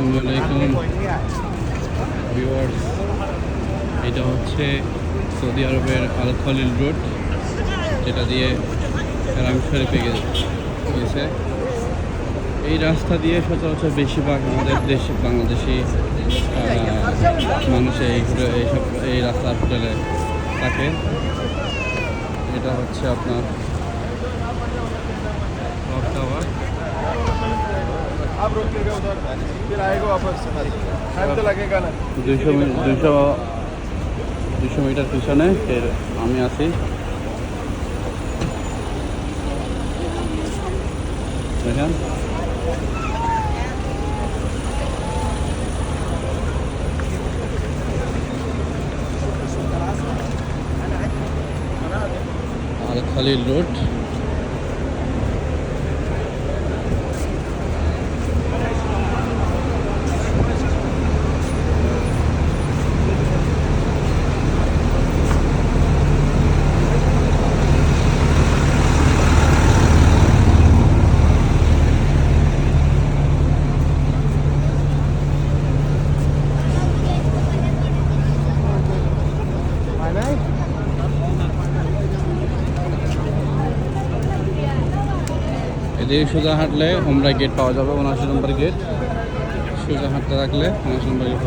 আসসালামু আলাইকুম ভিউয়ার্স, এটা হচ্ছে সৌদি আরবের আল খলিল রোড, যেটা দিয়ে হারাম শরীফে গেছে। এই রাস্তা দিয়ে সচরাচর বেশিরভাগ আমাদের দেশে বাংলাদেশি মানুষ এই রাস্তার হোটেলে থাকে। এটা হচ্ছে আপনার ক্লক টাওয়ার। 200 মিটার পিছনে আমি আছি। দেখেন আল খলিল রোড। এদিকে সোজা হাঁটলে ওমরা গেট পাওয়া যাবে, 79 নম্বর গেট। সোজা হাঁটতে থাকলে 79 নম্বর গেট।